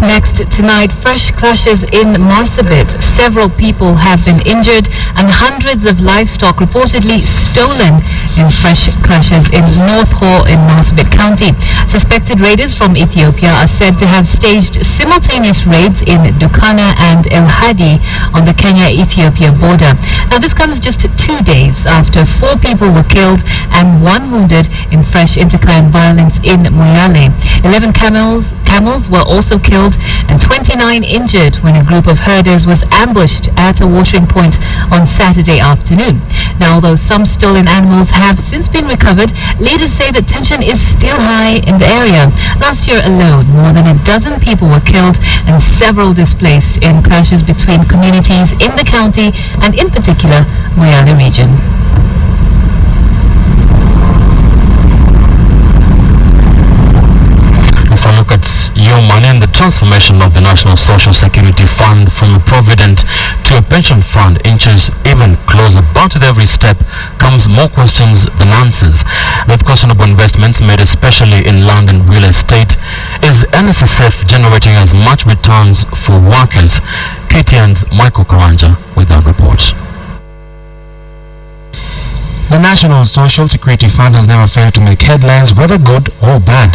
Next, tonight, fresh clashes in Marsabit. Several people have been injured and hundreds of livestock reportedly stolen in fresh clashes in North Hall in Marsabit County. Suspected raiders from Ethiopia are said to have staged simultaneous raids in Dukana and El Hadi on the Kenya-Ethiopia border. Now, this comes just 2 days after 4 people were killed and 1 wounded in fresh interclan violence in Moyale. 11 camels were also killed and 29 injured when a group of herders was ambushed at a watering point on Saturday afternoon. Now, although some stolen animals have since been recovered, leaders say that tension is still high in the area. Last year alone, more than a dozen people were killed and several displaced in clashes between communities in the county and in particular Moyale region. Look at your money and the transformation of the National Social Security Fund from a provident to a pension fund inches even closer, but with every step comes more questions than answers. With questionable investments made especially in land and real estate, is NSSF generating as much returns for workers? KTN's Michael Karanja with that report. The National Social Security Fund has never failed to make headlines, whether good or bad.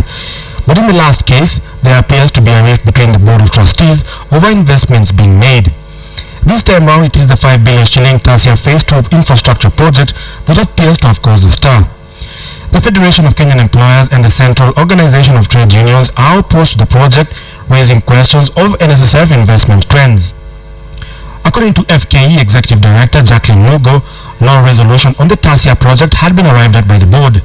But in the last case, there appears to be a rift between the Board of Trustees over investments being made. This time round, it is the 5 billion shilling Tasia Phase 2 infrastructure project that appears to have caused a stir. The Federation of Kenyan Employers and the Central Organization of Trade Unions are opposed to the project, raising questions of NSSF investment trends. According to FKE Executive Director Jacqueline Mugo, no resolution on the Tasia project had been arrived at by the board.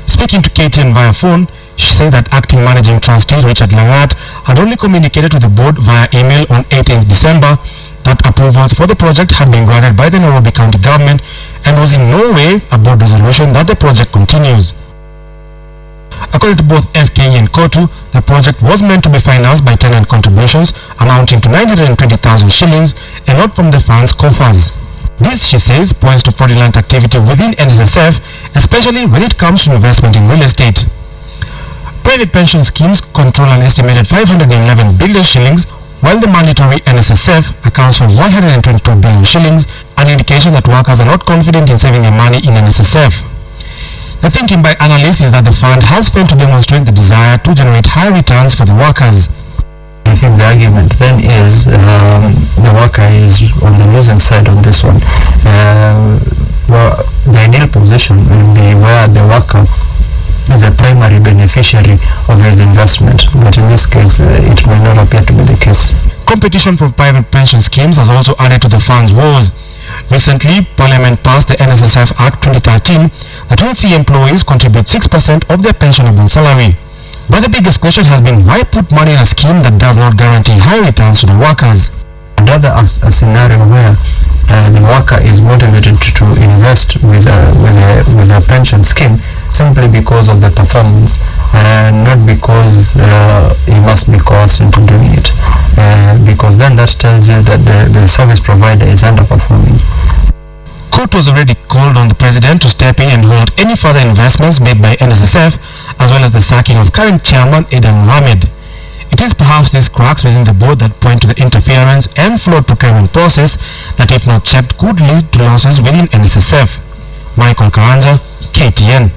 Speaking to KTN via phone, she said that Acting Managing Trustee Richard Langat had only communicated to the board via email on 18th December that approvals for the project had been granted by the Nairobi County Government and was in no way a board resolution that the project continues. According to both FKE and KOTU, the project was meant to be financed by tenant contributions amounting to 920,000 shillings and not from the fund's coffers. This, she says, points to fraudulent activity within NSSF, especially when it comes to investment in real estate. Private pension schemes control an estimated 511 billion shillings, while the mandatory NSSF accounts for 122 billion shillings, an indication that workers are not confident in saving their money in NSSF. The thinking by analysts is that the fund has failed to demonstrate the desire to generate high returns for the workers. I think the argument then is the worker is on the losing side on this one. Well, the ideal position will be where the worker is a primary beneficiary of his investment, but in this case it may not appear to be the case. Competition for private pension schemes has also added to the fund's woes. Recently, Parliament passed the NSSF Act 2013 that will see employees contribute 6% of their pensionable salary. But the biggest question has been, why put money in a scheme that does not guarantee high returns to the workers? I'd rather a scenario where the worker is motivated to invest with a pension scheme simply because of the performance and not because he must be coerced into doing it, because then that tells you that the service provider is underperforming. Court was already called on the President to step in and hold any further investments made by NSSF, as well as the sacking of current chairman Aidan Mohamed. It is perhaps these cracks within the board that point to the interference and flawed procurement process that, if not checked, could lead to losses within NSSF. Michael Karanja, KTN.